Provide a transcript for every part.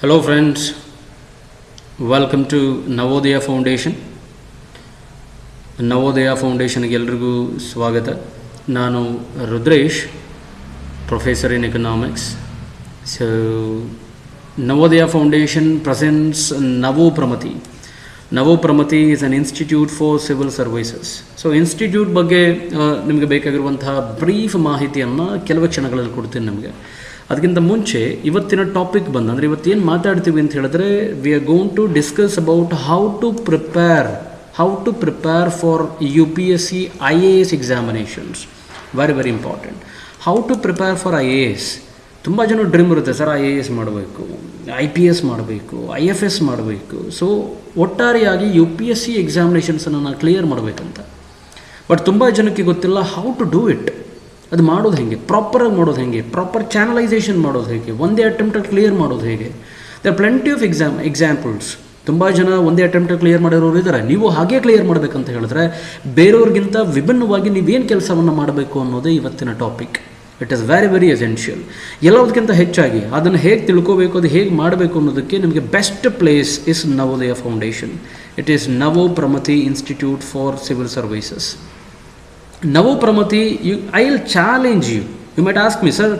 Hello friends, welcome to Navodaya Foundation. Navodaya ಫೌಂಡೇಶನ್ಗೆ ಎಲ್ರಿಗೂ ಸ್ವಾಗತ. ನಾನು Rudresh, professor in economics. So Navodaya foundation presents Navopramati. Navopramati is an institute for civil services. So institute ಬಗ್ಗೆ ನಿಮಗೆ ಬೇಕಾಗಿರುವಂತಹ brief ಮಾಹಿತಿಯನ್ನು ಕೆಲವೇ ಕ್ಷಣಗಳಲ್ಲಿ ಕೊಡ್ತೀನಿ ನಿಮಗೆ. ಅದಕ್ಕಿಂತ ಮುಂಚೆ ಇವತ್ತಿನ ಟಾಪಿಕ್ ಬಂದಂದರೆ ಇವತ್ತೇನು ಮಾತಾಡ್ತೀವಿ ಅಂತ ಹೇಳಿದ್ರೆ, we are going to discuss about how to prepare for UPSC IAS examinations. Very important. How to prepare for IAS. ತುಂಬ ಜನ ಡ್ರೀಮ್ ಇರುತ್ತೆ, ಸರ್ IAS ಮಾಡಬೇಕು, IPS ಮಾಡಬೇಕು, IFS ಮಾಡಬೇಕು. ಸೊ ಒಟ್ಟಾರೆಯಾಗಿ UPSC ಎಕ್ಸಾಮಿನೇಷನ್ಸನ್ನು ನಾನು ಕ್ಲಿಯರ್ ಮಾಡಬೇಕಂತ. ಬಟ್ ತುಂಬ ಜನಕ್ಕೆ ಗೊತ್ತಿಲ್ಲ ಹೌ ಟು ಡೂ ಇಟ್. ಅದು ಮಾಡೋದು ಹೇಗೆ, ಪ್ರಾಪರಾಗಿ ಮಾಡೋದು ಹೇಗೆ, ಪ್ರಾಪರ್ ಚಾನಲೈಸೇಷನ್ ಮಾಡೋದು ಹೇಗೆ, ಒಂದೇ ಅಟೆಂಪ್ಟಲ್ಲಿ ಕ್ಲಿಯರ್ ಮಾಡೋದು ಹೇಗೆ. The plenty of examples. ತುಂಬ ಜನ ಒಂದೇ ಅಟೆಂಪ್ಟ್ ಕ್ಲಿಯರ್ ಮಾಡಿರೋರು ಇದ್ದಾರೆ. ನೀವು ಹಾಗೆ ಕ್ಲಿಯರ್ ಮಾಡಬೇಕಂತ ಹೇಳಿದ್ರೆ ಬೇರೆಯವ್ರಿಗಿಂತ ವಿಭಿನ್ನವಾಗಿ ನೀವೇನು ಕೆಲಸವನ್ನು ಮಾಡಬೇಕು ಅನ್ನೋದೇ ಇವತ್ತಿನ topic. It is very essential. ಎಲ್ಲದಕ್ಕಿಂತ ಹೆಚ್ಚಾಗಿ ಅದನ್ನು ಹೇಗೆ ತಿಳ್ಕೋಬೇಕು, ಅದು ಹೇಗೆ ಮಾಡಬೇಕು ಅನ್ನೋದಕ್ಕೆ ನಿಮಗೆ best place is Navodaya foundation. It is Navopramati institute for civil services. Navopramati, I will challenge you. You might ask me, sir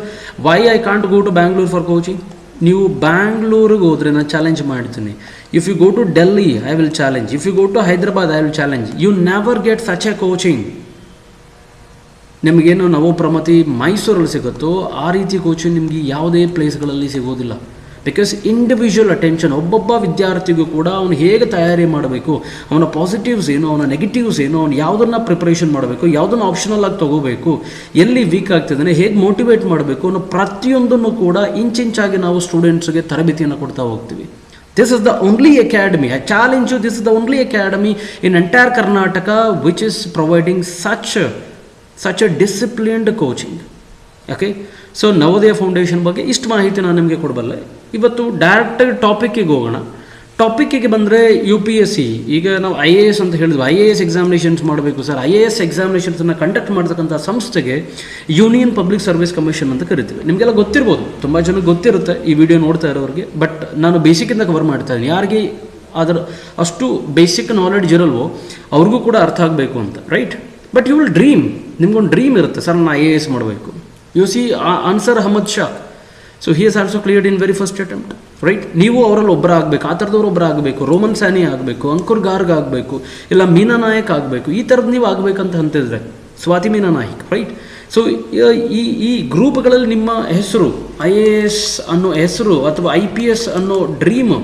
why I can't go to Bangalore for coaching. ನೀವು ಬ್ಯಾಂಗ್ಳೂರಿಗೆ ಹೋದರೆ ನಾನು ಚಾಲೆಂಜ್ ಮಾಡ್ತೀನಿ. If you go to Delhi, I will challenge. If you go to Hyderabad, I will challenge. You never get such a coaching. ನಿಮಗೇನು ನವೋಪ್ರಮತಿ ಮೈಸೂರಲ್ಲಿ ಸಿಗುತ್ತೋ ಆ ರೀತಿ ಕೋಚಿಂಗ್ ನಿಮಗೆ ಯಾವುದೇ ಪ್ಲೇಸ್ಗಳಲ್ಲಿ ಸಿಗೋದಿಲ್ಲ. ಬಿಕಾಸ್ ಇಂಡಿವಿಜುವಲ್ ಅಟೆನ್ಷನ್, ಒಬ್ಬೊಬ್ಬ ವಿದ್ಯಾರ್ಥಿಗೂ ಕೂಡ ಅವನು ಹೇಗೆ ತಯಾರಿ ಮಾಡಬೇಕು, ಅವನ ಪಾಸಿಟಿವ್ಸ್ ಏನು, ಅವನ ನೆಗೆಟಿವ್ಸ್ ಏನು, ಅವನು ಯಾವುದನ್ನು ಪ್ರಿಪ್ರೇಷನ್ ಮಾಡಬೇಕು, ಯಾವುದನ್ನು ಆಪ್ಷನಲ್ ಆಗಿ ತೊಗೋಬೇಕು, ಎಲ್ಲಿ ವೀಕ್ ಆಗ್ತಿದ್ದಾನೆ, ಹೇಗೆ ಮೋಟಿವೇಟ್ ಮಾಡಬೇಕು ಅನ್ನೋ ಪ್ರತಿಯೊಂದನ್ನು ಕೂಡ ಇಂಚಾಗಿ ನಾವು ಸ್ಟೂಡೆಂಟ್ಸ್ಗೆ ತರಬೇತಿಯನ್ನು ಕೊಡ್ತಾ ಹೋಗ್ತೀವಿ. This is the only academy, I challenge you, this is the only academy in entire Karnataka which is providing such a disciplined coaching. Okay, so Navodaya foundation ಬಗ್ಗೆ ಇಷ್ಟು ಮಾಹಿತಿ ನಾನು ನಿಮಗೆ ಕೊಡಬಲ್ಲೆ. ಇವತ್ತು ಡೈರೆಕ್ಟಾಗಿ ಟಾಪಿಕ್ಕಿಗೆ ಹೋಗೋಣ. ಟಾಪಿಕ್ಕಿಗೆ ಬಂದರೆ UPSC, ಈಗ ನಾವು IAS ಅಂತ ಹೇಳಿದ್ವಿ. IAS ಎಕ್ಸಾಮಿನೇಷನ್ಸ್ ಮಾಡಬೇಕು ಸರ್. IAS ಎಕ್ಸಾಮಿನೇಷನ್ಸನ್ನು ಕಂಡಕ್ಟ್ ಮಾಡ್ತಕ್ಕಂಥ ಸಂಸ್ಥೆಗೆ ಯೂನಿಯನ್ ಪಬ್ಲಿಕ್ ಸರ್ವಿಸ್ ಕಮಿಷನ್ ಅಂತ ಕರಿತೀವಿ. ನಿಮಗೆಲ್ಲ ಗೊತ್ತಿರ್ಬೋದು, ತುಂಬ ಜನಕ್ಕೆ ಗೊತ್ತಿರುತ್ತೆ ಈ ವಿಡಿಯೋ ನೋಡ್ತಾ ಇರೋರಿಗೆ. ಬಟ್ ನಾನು ಬೇಸಿಕ್ಕಿಂದ ಕವರ್ ಮಾಡ್ತಾ ಇದ್ದೀನಿ. ಯಾರಿಗೆ ಅದರ ಅಷ್ಟು ಬೇಸಿಕ್ ನಾಲೆಡ್ಜ್ ಇರಲ್ವೋ ಅವ್ರಿಗೂ ಕೂಡ ಅರ್ಥ ಆಗಬೇಕು ಅಂತ, right? But you will dream, ನಿಮ್ಗೊಂದು ಡ್ರೀಮ್ ಇರುತ್ತೆ, ಸರ್ ನಾನು IAS ಮಾಡಬೇಕು. You see Ansar Ahmad Shah, so he is also cleared in very first attempt, right? ನೀವು ಅವರಲ್ಲಿ ಒಬ್ಬರ ಆಗಬೇಕು, ಆ ಥರದವ್ರು ಒಬ್ಬರು ಆಗಬೇಕು. ರೋಮನ್ ಸ್ಯಾನಿ ಆಗಬೇಕು, ಅಂಕುರ್ ಗಾರ್ಗ್ ಆಗಬೇಕು, ಇಲ್ಲ ಮೀನಾ ನಾಯಕ್ ಆಗಬೇಕು. ಈ ಥರದ್ದು ನೀವು ಆಗಬೇಕಂತ ಅಂತಿದ್ರೆ ಸ್ವಾತಿ ಮೀನಾ ನಾಯಕ್, ರೈಟ್? ಸೊ ಈ ಗ್ರೂಪ್ಗಳಲ್ಲಿ ನಿಮ್ಮ ಹೆಸರು IAS ಅನ್ನೋ ಹೆಸರು ಅಥವಾ IPS ಅನ್ನೋ ಡ್ರೀಮ್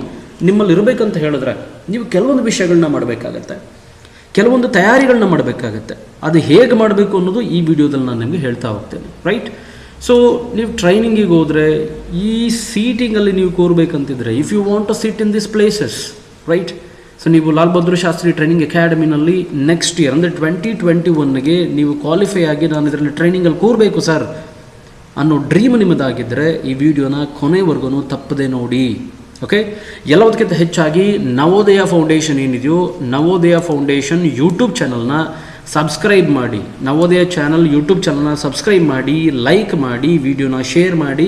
ನಿಮ್ಮಲ್ಲಿ ಇರಬೇಕಂತ ಹೇಳಿದ್ರೆ ನೀವು ಕೆಲವೊಂದು ವಿಷಯಗಳನ್ನ ಮಾಡಬೇಕಾಗತ್ತೆ, ಕೆಲವೊಂದು ತಯಾರಿಗಳನ್ನ ಮಾಡಬೇಕಾಗತ್ತೆ. ಅದು ಹೇಗೆ ಮಾಡಬೇಕು ಅನ್ನೋದು ಈ ವಿಡಿಯೋದಲ್ಲಿ ನಾನು ನಿಮಗೆ ಹೇಳ್ತಾ ಹೋಗ್ತೇನೆ, ರೈಟ್? ಸೊ ನೀವು ಟ್ರೈನಿಂಗಿಗೆ ಹೋದರೆ ಈ ಸೀಟಿಂಗಲ್ಲಿ ನೀವು ಕೂರಬೇಕಂತಿದ್ರೆ, if you want to sit in this places, right? So ನೀವು ಲಾಲ್ ಬಹದ್ದೂರ್ ಶಾಸ್ತ್ರಿ ಟ್ರೈನಿಂಗ್ ಅಕಾಡೆಮಿನಲ್ಲಿ ನೆಕ್ಸ್ಟ್ ಇಯರ್ ಅಂದರೆ 2021ಗೆ ನೀವು ಕ್ವಾಲಿಫೈ ಆಗಿ ನಾನು ಇದರಲ್ಲಿ ಟ್ರೈನಿಂಗಲ್ಲಿ ಕೂರಬೇಕು ಸರ್ ಅನ್ನೋ ಡ್ರೀಮ್ ನಿಮ್ಮದಾಗಿದ್ದರೆ ಈ ವಿಡಿಯೋನ ಕೊನೆವರೆಗೂ ತಪ್ಪದೆ ನೋಡಿ. ಓಕೆ, ಎಲ್ಲದಕ್ಕಿಂತ ಹೆಚ್ಚಾಗಿ ನವೋದಯ ಫೌಂಡೇಶನ್ ಏನಿದೆಯೋ, ನವೋದಯ ಫೌಂಡೇಶನ್ ಯೂಟ್ಯೂಬ್ ಚಾನಲ್ನ ಸಬ್ಸ್ಕ್ರೈಬ್ ಮಾಡಿ. ನವೋದಯ ಯೂಟ್ಯೂಬ್ ಚಾನಲ್ನ ಸಬ್ಸ್ಕ್ರೈಬ್ ಮಾಡಿ, ಲೈಕ್ ಮಾಡಿ, ವಿಡಿಯೋನ ಶೇರ್ ಮಾಡಿ.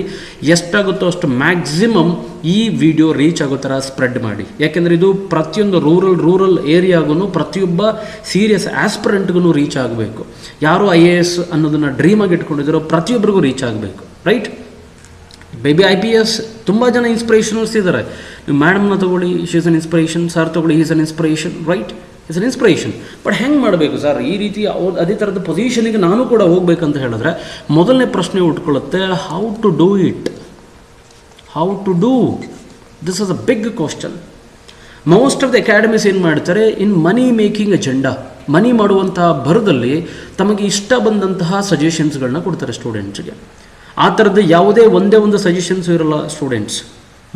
ಎಷ್ಟಾಗುತ್ತೋ ಅಷ್ಟು ಮ್ಯಾಕ್ಸಿಮಮ್ ಈ ವಿಡಿಯೋ ರೀಚ್ ಆಗೋ ಥರ ಸ್ಪ್ರೆಡ್ ಮಾಡಿ. ಯಾಕೆಂದರೆ ಇದು ಪ್ರತಿಯೊಂದು ರೂರಲ್ ಏರಿಯಾಗೂ ಪ್ರತಿಯೊಬ್ಬ ಸೀರಿಯಸ್ ಆಸ್ಪಿರೆಂಟ್ಗೂ ರೀಚ್ ಆಗಬೇಕು. ಯಾರು IAS ಅನ್ನೋದನ್ನು ಡ್ರೀಮಾಗಿ ಇಟ್ಕೊಂಡಿದ್ದಾರೋ ಪ್ರತಿಯೊಬ್ಬರಿಗೂ ರೀಚ್ ಆಗಬೇಕು, ರೈಟ್? ಬೇಬಿ IPS ತುಂಬ ಜನ ಇನ್ಸ್ಪಿರೇಷನಲ್ಸ್ ಇದ್ದಾರೆ. ನೀವು ಮೇಡಮ್ನ ತೊಗೊಳ್ಳಿ, she is an inspiration. Sir ತೊಗೊಳ್ಳಿ, is an inspiration, right? Is an inspiration. But ಹೆಂಗೆ ಮಾಡಬೇಕು ಸರ್ ಈ ರೀತಿ ಅದೇ ಥರದ ಪೊಸಿಷನಿಗೆ ನಾನು ಕೂಡ ಹೋಗ್ಬೇಕಂತ ಹೇಳಿದ್ರೆ ಮೊದಲನೇ ಪ್ರಶ್ನೆ ಉಟ್ಕೊಳ್ಳುತ್ತೆ, how to do it. How to do this is a big question. Most of the academies ಏನು ಮಾಡ್ತಾರೆ, ಇನ್ ಮನಿ ಮೇಕಿಂಗ್ ಅಜೆಂಡಾ, ಮನಿ ಮಾಡುವಂತಹ ಭರದಲ್ಲಿ ತಮಗೆ ಇಷ್ಟ ಬಂದಂತಹ ಸಜೆಷನ್ಸ್ಗಳನ್ನ ಕೊಡ್ತಾರೆ ಸ್ಟೂಡೆಂಟ್ಸ್ಗೆ. ಆ ಥರದ್ದು ಯಾವುದೇ ಒಂದೇ ಒಂದು ಸಜೆಷನ್ಸು ಇರಲ್ಲ ಸ್ಟೂಡೆಂಟ್ಸ್,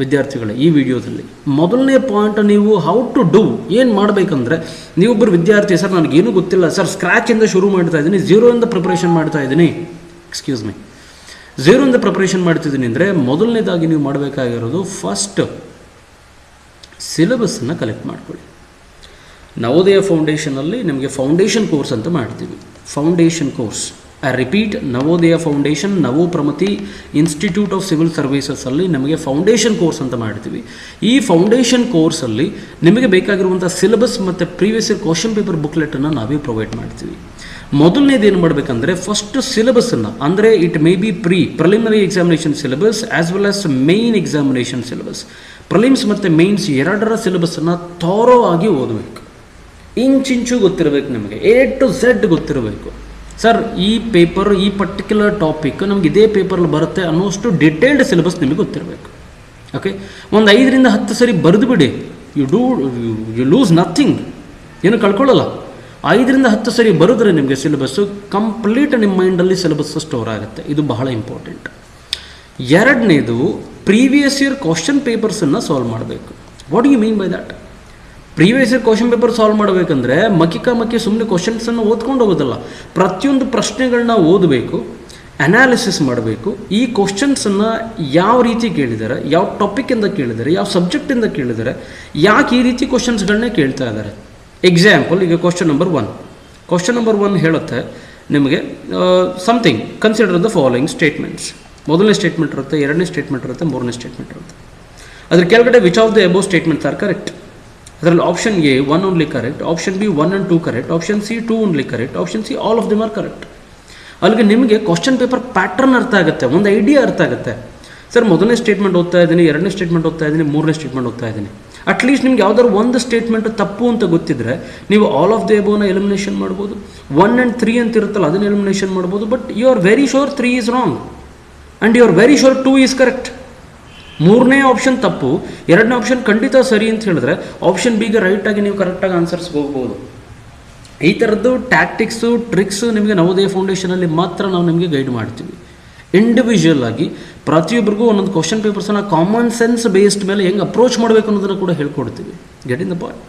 ವಿದ್ಯಾರ್ಥಿಗಳೇ. ಈ ವಿಡಿಯೋದಲ್ಲಿ ಮೊದಲನೇ ಪಾಯಿಂಟ್, ನೀವು ಹೌ ಟು ಡೂ ಏನು ಮಾಡಬೇಕಂದ್ರೆ, ನೀವೊಬ್ಬರು ವಿದ್ಯಾರ್ಥಿ, ಸರ್ ನನಗೇನು ಗೊತ್ತಿಲ್ಲ ಸರ್, ಸ್ಕ್ರ್ಯಾಚಿಂದ ಶುರು ಮಾಡ್ತಾ ಇದ್ದೀನಿ, ಝೀರೋಯಿಂದ ಪ್ರಿಪ್ರೇಷನ್ ಮಾಡ್ತಾ ಇದ್ದೀನಿ, ಝೀರೋಯಿಂದ ಪ್ರಿಪ್ರೇಷನ್ ಮಾಡ್ತಿದ್ದೀನಿ ಅಂದರೆ ಮೊದಲನೇದಾಗಿ ನೀವು ಮಾಡಬೇಕಾಗಿರೋದು ಫಸ್ಟ್ ಸಿಲೆಬಸ್ಸನ್ನು ಕಲೆಕ್ಟ್ ಮಾಡ್ಕೊಳ್ಳಿ. ನವೋದಯ ಫೌಂಡೇಶನಲ್ಲಿ ನಿಮಗೆ ಫೌಂಡೇಶನ್ ಕೋರ್ಸ್ ಅಂತ ಮಾಡ್ತೀವಿ. Foundation course I repeat, Navodaya foundation, Navopramati institute of civil ಸರ್ವೀಸಸಲ್ಲಿ ನಮಗೆ ಫೌಂಡೇಶನ್ ಕೋರ್ಸ್ ಅಂತ ಮಾಡ್ತೀವಿ. ಈ ಫೌಂಡೇಶನ್ ಕೋರ್ಸಲ್ಲಿ ನಿಮಗೆ ಬೇಕಾಗಿರುವಂಥ ಸಿಲೆಬಸ್ ಮತ್ತು ಪ್ರೀವಿಯಸ್ ಇಯರ್ ಕ್ವಶನ್ ಪೇಪರ್ ಬುಕ್ಲೆಟನ್ನು ನಾವೇ ಪ್ರೊವೈಡ್ ಮಾಡ್ತೀವಿ. ಮೊದಲನೇದು ಏನು ಮಾಡಬೇಕಂದ್ರೆ, ಫಸ್ಟ್ ಸಿಲೆಬಸ್ಸನ್ನು, ಅಂದರೆ it may be preliminary examination syllabus as well as main examination syllabus, prelims ಮತ್ತು ಮೇನ್ಸ್ ಎರಡರ ಸಿಲೆಬಸ್ಸನ್ನು ಥಾರೋ ಆಗಿ ಓದಬೇಕು. ಇಂಚಿಂಚು ಗೊತ್ತಿರಬೇಕು ನಿಮಗೆ, A to Z ಗೊತ್ತಿರಬೇಕು. ಸರ್ ಈ ಪೇಪರ್, ಈ ಪರ್ಟಿಕ್ಯುಲರ್ ಟಾಪಿಕ್ ನಮ್ಗೆ ಇದೇ ಪೇಪರಲ್ಲಿ ಬರುತ್ತೆ ಅನ್ನೋಷ್ಟು ಡಿಟೇಲ್ಡ್ ಸಿಲೆಬಸ್ ನಿಮಗೆ ಗೊತ್ತಿರಬೇಕು. ಓಕೆ, ಒಂದು 5ರಿಂದ 10 ಸರಿ ಬರೆದು ಬಿಡಿ, ಯು ಲೂಸ್ ನಥಿಂಗ್, ಏನು ಕಳ್ಕೊಳ್ಳಲ್ಲ. 5ರಿಂದ 10 ಸರಿ ಬರೆದ್ರೆ ನಿಮಗೆ ಸಿಲೆಬಸ್ಸು ಕಂಪ್ಲೀಟ್ ನಿಮ್ಮ ಮೈಂಡಲ್ಲಿ ಸಿಲೆಬಸ್ ಸ್ಟೋರ್ ಆಗುತ್ತೆ. ಇದು ಬಹಳ ಇಂಪಾರ್ಟೆಂಟ್. ಎರಡನೇದು, ಪ್ರೀವಿಯಸ್ ಇಯರ್ ಕ್ವಶನ್ ಪೇಪರ್ಸನ್ನು ಸಾಲ್ವ್ ಮಾಡಬೇಕು. What you mean by that? Previous year question paper solve ಮಾಡಬೇಕಂದ್ರೆ ಮಕ್ಕಿ ಸುಮ್ಮನೆ ಕ್ವಶನ್ಸನ್ನು ಓದ್ಕೊಂಡು ಹೋಗೋದಲ್ಲ, ಪ್ರತಿಯೊಂದು ಪ್ರಶ್ನೆಗಳನ್ನ ಓದಬೇಕು, ಅನಾಲಿಸಿಸ್ ಮಾಡಬೇಕು. ಈ ಕ್ವಶನ್ಸನ್ನು ಯಾವ ರೀತಿ ಕೇಳಿದ್ದಾರೆ, ಯಾವ ಟಾಪಿಕ್ಕಿಂದ ಕೇಳಿದ್ದಾರೆ, ಯಾವ ಸಬ್ಜೆಕ್ಟಿಂದ ಕೇಳಿದ್ದಾರೆ, ಯಾಕೆ ಈ ರೀತಿ ಕ್ವಶನ್ಸ್ಗಳನ್ನೇ ಕೇಳ್ತಾ ಇದ್ದಾರೆ. ಎಕ್ಸಾಂಪಲ್, ಈಗ ಕ್ವಶನ್ ನಂಬರ್ 1 ಹೇಳುತ್ತೆ ನಿಮಗೆ something, consider the following statements. ಮೊದಲನೇ ಸ್ಟೇಟ್ಮೆಂಟ್ ಇರುತ್ತೆ, ಎರಡನೇ ಸ್ಟೇಟ್ಮೆಂಟ್ ಇರುತ್ತೆ, ಮೂರನೇ ಸ್ಟೇಟ್ಮೆಂಟ್ ಇರುತ್ತೆ. ಅದ್ರ ಕೆಳಗಡೆ which of the above statements are correct. ಅದರಲ್ಲಿ option A 1 only correct, option B 1 and 2 correct, option C 2 only correct, option C all of them are correct. ಅಲ್ಲಿಗೆ ನಿಮಗೆ ಕ್ವಶನ್ ಪೇಪರ್ ಪ್ಯಾಟರ್ನ್ ಅರ್ಥ ಆಗುತ್ತೆ, ಒಂದು ಐಡಿಯಾ ಅರ್ಥ ಆಗುತ್ತೆ. ಸರ್ ಮೊದಲನೇ statement ಓದ್ತಾ ಇದ್ದೀನಿ, ಎರಡನೇ ಸ್ಟೇಟ್ಮೆಂಟ್ ಓದ್ತಾ ಇದ್ದೀನಿ, ಮೂರನೇ ಸ್ಟೇಟ್ಮೆಂಟ್ ಓದ್ತಾ ಇದ್ದೀನಿ. ಅಟ್ಲೀಸ್ಟ್ ನಿಮ್ಗೆ ಯಾವ್ದಾದ್ರು ಒಂದು ಸ್ಟೇಟ್ಮೆಂಟ್ ತಪ್ಪು ಅಂತ ಗೊತ್ತಿದ್ರೆ ನೀವು ಆಲ್ ಆಫ್ ದ ಎಬೋವ್ನ ಎಲಿಮಿನೇಷನ್ ಮಾಡ್ಬೋದು. 1 and 3 ಅಂತ ಇರುತ್ತಲ್ಲ, ಅದನ್ನು ಎಲಿಮಿನೇಷನ್ ಮಾಡ್ಬೋದು. But you are very sure 3 is wrong and you are very sure 2 is correct. ಮೂರನೇ ಆಪ್ಷನ್ ತಪ್ಪು, ಎರಡನೇ ಆಪ್ಷನ್ ಖಂಡಿತ ಸರಿ ಅಂತ ಹೇಳಿದ್ರೆ ಆಪ್ಷನ್ ಬಿಗೆ ರೈಟಾಗಿ ನೀವು ಕರೆಕ್ಟಾಗಿ ಆನ್ಸರ್ಸ್ ಹೋಗ್ಬೋದು. ಈ ಥರದ್ದು ಟ್ಯಾಕ್ಟಿಕ್ಸು, ಟ್ರಿಕ್ಸು ನಿಮಗೆ ನವೋದಯ ಫೌಂಡೇಶನಲ್ಲಿ ಮಾತ್ರ ನಾವು ನಿಮಗೆ ಗೈಡ್ ಮಾಡ್ತೀವಿ. ಇಂಡಿವಿಜುವಲ್ ಆಗಿ ಪ್ರತಿಯೊಬ್ಬರಿಗೂ ಒಂದೊಂದು ಕ್ವಶನ್ ಪೇಪರ್ಸನ್ನು ಕಾಮನ್ ಸೆನ್ಸ್ ಬೇಸ್ಡ್ ಮೇಲೆ ಹೆಂಗೆ ಅಪ್ರೋಚ್ ಮಾಡಬೇಕು ಅನ್ನೋದನ್ನು ಕೂಡ ಹೇಳ್ಕೊಡ್ತೀವಿ. Get in the point.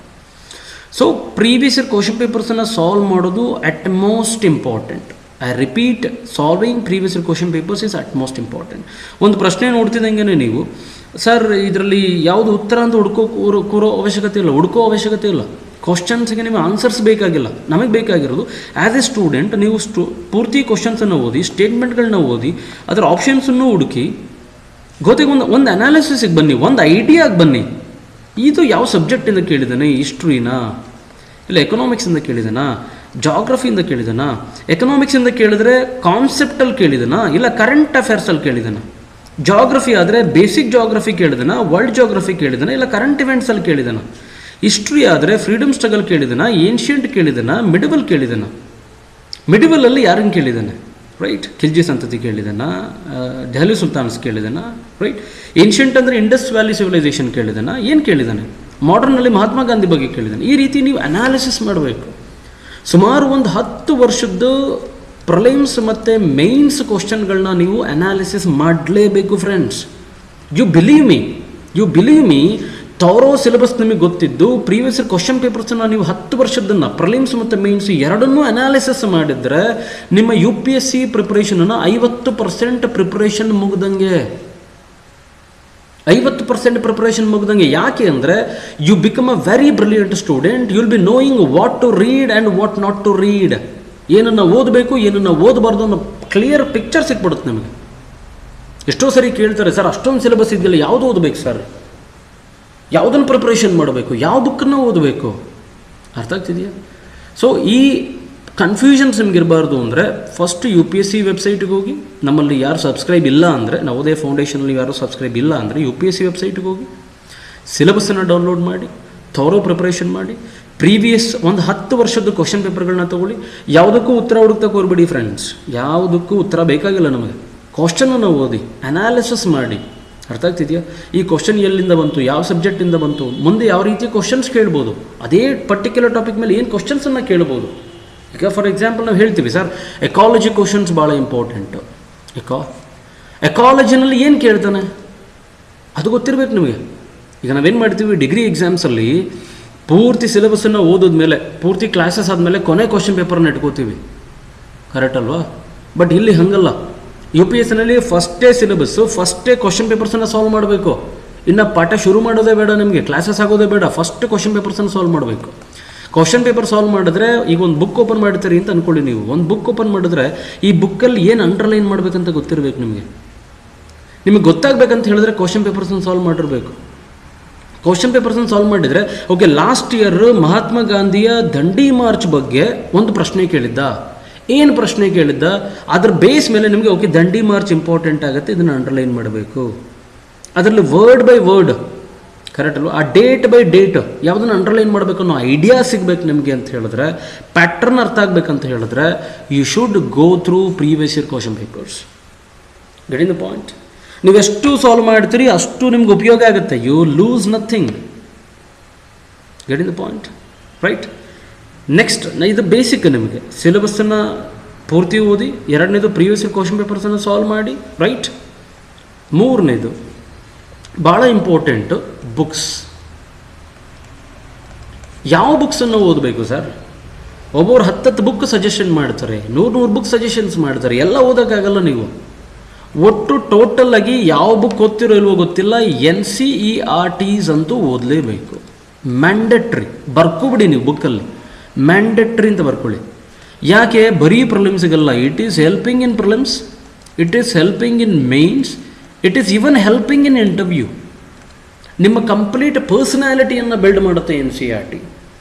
So previous year question ಪೇಪರ್ಸನ್ನು ಸಾಲ್ವ್ ಮಾಡೋದು at most important. I repeat, solving previous year question papers is at most important. ಒಂದು ಪ್ರಶ್ನೆ ನೋಡ್ತಿದ್ದಂಗೆ ನೀವು, ಸರ್ ಇದರಲ್ಲಿ ಯಾವುದು ಉತ್ತರ ಅಂತ ಹುಡುಕೋ ಅವಶ್ಯಕತೆ ಇಲ್ಲ. ಕ್ವಶನ್ಸ್ಗೆ ನಿಮಗೆ ಆನ್ಸರ್ಸ್ ಬೇಕಾಗಿಲ್ಲ. ನಮಗೆ ಬೇಕಾಗಿರೋದು ಆ್ಯಸ್ ಎ ಸ್ಟೂಡೆಂಟ್ ನೀವು ಪೂರ್ತಿ ಕ್ವಶನ್ಸನ್ನು ಓದಿ, ಸ್ಟೇಟ್ಮೆಂಟ್ಗಳನ್ನ ಓದಿ, ಅದರ ಆಪ್ಷನ್ಸನ್ನು ಹುಡುಕಿ ಗೊತ್ತಿಗೆ ಒಂದು ಅನಾಲಿಸಿಸ್ಗೆ ಬನ್ನಿ, ಒಂದು ಐಡಿಯಾಗೆ ಬನ್ನಿ. ಇದು ಯಾವ ಸಬ್ಜೆಕ್ಟಿಂದ ಕೇಳಿದ್ದಾನೆ, ಹಿಸ್ಟ್ರಿನಾ ಇಲ್ಲ ಎಕನಾಮಿಕ್ಸಿಂದ ಕೇಳಿದಾನಾ, ಜಾಗ್ರಫಿಯಿಂದ ಕೇಳಿದಾನಾ? ಎಕನಾಮಿಕ್ಸಿಂದ ಕೇಳಿದ್ರೆ ಕಾನ್ಸೆಪ್ಟಲ್ಲಿ ಕೇಳಿದಾನಾ ಇಲ್ಲ ಕರೆಂಟ್ ಅಫೇರ್ಸಲ್ಲಿ ಕೇಳಿದಾನ? ಜಾಗ್ರಫಿ ಆದರೆ ಬೇಸಿಕ್ ಜಾಗ್ರಫಿ ಕೇಳಿದಾನ, ವರ್ಲ್ಡ್ ಜಾಗ್ರಫಿ ಕೇಳಿದಾನ ಇಲ್ಲ ಕರೆಂಟ್ ಇವೆಂಟ್ಸಲ್ಲಿ ಕೇಳಿದಾನ? ಹಿಸ್ಟ್ರಿ ಆದರೆ ಫ್ರೀಡಮ್ ಸ್ಟ್ರಗಲ್ ಕೇಳಿದಾನ, ಏನ್ಷಿಯಂಟ್ ಕೇಳಿದಾನ, ಮಿಡಿವಲ್ ಕೇಳಿದಾನ? ಮಿಡಿವಲಲ್ಲಿ ಯಾರನ್ನು ಕೇಳಿದಾನೆ? ರೈಟ್, ಖಿಲ್ಜಿ ಸಂತತಿ ಕೇಳಿದಾನ, ದೆಹಲಿ ಸುಲ್ತಾನ್ಸ್ ಕೇಳಿದಾನ? ರೈಟ್, ಏನ್ಷಿಯಂಟ್ ಅಂದರೆ ಇಂಡಸ್ ವ್ಯಾಲಿ ಸಿವಿಲೈಸೇಷನ್ ಕೇಳಿದಾನ? ಏನು ಕೇಳಿದಾನೆ? ಮಾಡರ್ನಲ್ಲಿ ಮಹಾತ್ಮ ಗಾಂಧಿ ಬಗ್ಗೆ ಕೇಳಿದಾನೆ? ಈ ರೀತಿ ನೀವು ಅನಾಲಿಸಿಸ್ ಮಾಡಬೇಕು. ಸುಮಾರು ಒಂದು 10 ವರ್ಷದ ಪ್ರಿಲಿಮ್ಸ್ ಮತ್ತು ಮೇನ್ಸ್ ಕ್ವಶನ್ಗಳನ್ನ ನೀವು ಅನಾಲಿಸಿಸ್ ಮಾಡಲೇಬೇಕು friends. You believe me thorough syllabus ನಿಮಗೆ ಗೊತ್ತಿದ್ದು ಪ್ರೀವಿಯಸ್ ಇಯರ್ ಕ್ವಶನ್ ಪೇಪರ್ಸನ್ನು ನೀವು 10 ವರ್ಷದನ್ನು ಪ್ರಿಲಿಮ್ಸ್ ಮತ್ತು ಮೇನ್ಸ್ ಎರಡನ್ನೂ ಅನಾಲಿಸಿಸ್ ಮಾಡಿದರೆ ನಿಮ್ಮ UPSC ಪ್ರಿಪ್ರೇಷನನ್ನು 50% ಪ್ರಿಪ್ರೇಷನ್ ಮುಗ್ದಂಗೆ. 50% ಪ್ರಿಪ್ರೇಷನ್ ಮುಗ್ದಂಗೆ. ಯಾಕೆ ಅಂದರೆ you become a very brilliant student. You will be knowing what to read and what not to read. ಏನನ್ನು ಓದಬೇಕು, ಏನನ್ನು ಓದಬಾರ್ದು ಅನ್ನೋ ಕ್ಲಿಯರ್ ಪಿಕ್ಚರ್ ಸಿಕ್ಬಿಡುತ್ತೆ ನಿಮಗೆ. ಎಷ್ಟೋ ಸರಿ ಕೇಳ್ತಾರೆ, ಸರ್ ಅಷ್ಟೊಂದು ಸಿಲೆಬಸ್ ಇದೆಯಲ್ಲ, ಯಾವುದು ಓದಬೇಕು ಸರ್, ಯಾವುದನ್ನು ಪ್ರಿಪ್ರೇಷನ್ ಮಾಡಬೇಕು, ಯಾವ ಬುಕ್ಕನ್ನು ಓದಬೇಕು? ಅರ್ಥ ಆಗ್ತಿದೆಯಾ? ಸೊ ಈ ಕನ್ಫ್ಯೂಷನ್ಸ್ ನಿಮಗಿರಬಾರ್ದು ಅಂದರೆ ಫಸ್ಟ್ UPSC ವೆಬ್ಸೈಟ್ಗೆ ಹೋಗಿ, ನಮ್ಮಲ್ಲಿ ಯಾರು ಸಬ್ಸ್ಕ್ರೈಬ್ ಇಲ್ಲ ಅಂದರೆ, ನವೋದಯ ಫೌಂಡೇಶನಲ್ಲಿ ಯಾರು ಸಬ್ಸ್ಕ್ರೈಬ್ ಇಲ್ಲ ಅಂದರೆ UPSC ವೆಬ್ಸೈಟ್ಗೆ ಹೋಗಿ ಸಿಲೆಬಸ್ಸನ್ನು ಡೌನ್ಲೋಡ್ ಮಾಡಿ, ಥಾರೋ ಪ್ರಿಪ್ರೇಷನ್ ಮಾಡಿ, ಪ್ರೀವಿಯಸ್ ಒಂದು 10 ವರ್ಷದ ಕ್ವಶನ್ ಪೇಪರ್ಗಳನ್ನ ತೊಗೊಳ್ಳಿ. ಯಾವುದಕ್ಕೂ ಉತ್ತರ ಹುಡುಕ್ತಕ್ಕೆ ಹೋಗ್ಬೇಡಿ ಫ್ರೆಂಡ್ಸ್, ಯಾವುದಕ್ಕೂ ಉತ್ತರ ಬೇಕಾಗಿಲ್ಲ ನಮಗೆ. ಕ್ವಶನನ್ನು ಓದಿ, ಅನಾಲಿಸಿಸ್ ಮಾಡಿ. ಅರ್ಥ ಆಗ್ತಿದೆಯಾ? ಈ ಕ್ವಶನ್ ಎಲ್ಲಿಂದ ಬಂತು, ಯಾವ ಸಬ್ಜೆಕ್ಟಿಂದ ಬಂತು, ಮುಂದೆ ಯಾವ ರೀತಿ ಕ್ವಶನ್ಸ್ ಕೇಳ್ಬೋದು, ಅದೇ ಪರ್ಟಿಕ್ಯುಲರ್ ಟಾಪಿಕ್ ಮೇಲೆ ಏನು ಕ್ವಶನ್ಸನ್ನು ಕೇಳ್ಬೋದು. ಈಗ ಫಾರ್ ಎಕ್ಸಾಂಪಲ್ ನಾವು ಹೇಳ್ತೀವಿ, ಸರ್ ಎಕಾಲಜಿ ಕ್ವಶನ್ಸ್ ಭಾಳ ಇಂಪಾರ್ಟೆಂಟು. ಎಕಾಲಜಿನಲ್ಲಿ ಏನು ಕೇಳ್ತಾನೆ ಅದು ಗೊತ್ತಿರಬೇಕು ನಿಮಗೆ. ಈಗ ನಾವೇನು ಮಾಡ್ತೀವಿ, ಡಿಗ್ರಿ ಎಕ್ಸಾಮ್ಸಲ್ಲಿ ಪೂರ್ತಿ ಸಿಲೆಬಸ್ಸನ್ನು ಓದೋದ್ಮೇಲೆ, ಪೂರ್ತಿ ಕ್ಲಾಸಸ್ ಆದಮೇಲೆ ಕೊನೆ ಕ್ವಶನ್ ಪೇಪರ್ನ ಇಟ್ಕೋತೀವಿ. ಕರೆಕ್ಟ್ ಅಲ್ವಾ? ಬಟ್ ಇಲ್ಲಿ ಹಾಗಲ್ಲ. UPSCನಲ್ಲಿ ಫಸ್ಟೇ ಸಿಲೆಬಸ್ಸು, ಫಸ್ಟೇ ಕ್ವಶನ್ ಪೇಪರ್ಸನ್ನು ಸಾಲ್ವ್ ಮಾಡಬೇಕು. ಇನ್ನು ಪಾಠ ಶುರು ಮಾಡೋದೇ ಬೇಡ ನಿಮಗೆ, ಕ್ಲಾಸಸ್ ಆಗೋದೇ ಬೇಡ, ಫಸ್ಟ್ ಕ್ವಶನ್ ಪೇಪರ್ಸನ್ನು ಸಾಲ್ವ್ ಮಾಡಬೇಕು. ಕ್ವಶನ್ ಪೇಪರ್ ಸಾಲ್ವ್ ಮಾಡಿದ್ರೆ, ಈಗ ಒಂದು ಬುಕ್ ಓಪನ್ ಮಾಡ್ತೀರಿ ಅಂತ ಅಂದ್ಕೊಳ್ಳಿ ನೀವು. ಒಂದು ಬುಕ್ ಓಪನ್ ಮಾಡಿದ್ರೆ ಈ ಬುಕ್ಕಲ್ಲಿ ಏನು ಅಂಡರ್ಲೈನ್ ಮಾಡಬೇಕಂತ ಗೊತ್ತಿರಬೇಕು ನಿಮಗೆ ಗೊತ್ತಾಗಬೇಕಂತ ಹೇಳಿದ್ರೆ ಕ್ವಶನ್ ಪೇಪರ್ಸನ್ನು ಸಾಲ್ವ್ ಮಾಡಿರಬೇಕು. ಕ್ವಶನ್ ಪೇಪರ್ಸನ್ನು ಸಾಲ್ವ್ ಮಾಡಿದರೆ, ಓಕೆ ಲಾಸ್ಟ್ ಇಯರ್ ಮಹಾತ್ಮ ಗಾಂಧಿಯ ದಂಡಿ ಮಾರ್ಚ್ ಬಗ್ಗೆ ಒಂದು ಪ್ರಶ್ನೆ ಕೇಳಿದ್ದ, ಏನು ಪ್ರಶ್ನೆ ಕೇಳಿದ್ದ, ಅದ್ರ ಬೇಸ್ ಮೇಲೆ ನಿಮಗೆ ಓಕೆ ದಂಡಿ ಮಾರ್ಚ್ ಇಂಪಾರ್ಟೆಂಟ್ ಆಗುತ್ತೆ, ಇದನ್ನು ಅಂಡರ್ಲೈನ್ ಮಾಡಬೇಕು. ಅದರಲ್ಲಿ ವರ್ಡ್ ಬೈ ವರ್ಡ್ ಕರೆಕ್ಟ್ ಅಲ್ವ, ಆ ಡೇಟ್ ಬೈ ಡೇಟ್ ಯಾವುದನ್ನು ಅಂಡರ್ಲೈನ್ ಮಾಡಬೇಕು ಅನ್ನೋ ಐಡಿಯಾ ಸಿಗಬೇಕು ನಿಮಗೆ ಅಂತ ಹೇಳಿದ್ರೆ, ಪ್ಯಾಟ್ರನ್ ಅರ್ಥ ಆಗಬೇಕಂತ ಹೇಳಿದ್ರೆ you should go through previous year question papers. Get in the point. ನೀವೆಷ್ಟು ಸಾಲ್ವ್ ಮಾಡ್ತೀರಿ ಅಷ್ಟು ನಿಮ್ಗೆ ಉಪಯೋಗ ಆಗುತ್ತೆ. You lose nothing. Get in the point, right? Next ಇದು ಬೇಸಿಕ್. ನಿಮಗೆ ಸಿಲೆಬಸ್ಸನ್ನು ಪೂರ್ತಿ ಓದಿ. ಎರಡನೇದು ಪ್ರೀವಿಯಸ್ ಇಯರ್ ಕ್ವಶನ್ ಪೇಪರ್ಸನ್ನು ಸಾಲ್ವ್ ಮಾಡಿ, ರೈಟ್? ಮೂರನೇದು ಭಾಳ ಇಂಪಾರ್ಟೆಂಟು, ಬುಕ್ಸ್. ಯಾವ ಬುಕ್ಸನ್ನು ಓದಬೇಕು ಸರ್? ಒಬ್ಬರು 10 ಬುಕ್ ಸಜೆಷನ್ ಮಾಡ್ತಾರೆ, 100 ಬುಕ್ ಸಜೆಷನ್ಸ್ ಮಾಡ್ತಾರೆ, ಎಲ್ಲ ಓದೋಕ್ಕಾಗಲ್ಲ ನೀವು. ಒಟ್ಟು ಟೋಟಲ್ ಆಗಿ ಯಾವ ಬುಕ್ ಓದ್ತಿರೋ ಇಲ್ವೋ ಗೊತ್ತಿಲ್ಲ, NCERTs ಅಂತೂ ಓದಲೇಬೇಕು. ಮ್ಯಾಂಡೇಟ್ರಿ ಬರ್ಕೊಬಿಡಿ ನೀವು ಬುಕ್ಕಲ್ಲಿ, ಮ್ಯಾಂಡೇಟ್ರಿ ಅಂತ ಬರ್ಕೊಳ್ಳಿ. ಯಾಕೆ? ಬರೀ ಪ್ರಿಲಿಮ್ಸ್ಗಲ್ಲ, it is helping in prelims, it is helping in mains, it is even helping in interview. ನಿಮ್ಮ ಕಂಪ್ಲೀಟ್ ಪರ್ಸನಾಲಿಟಿಯನ್ನು ಬಿಲ್ಡ್ ಮಾಡುತ್ತೆ NCERT.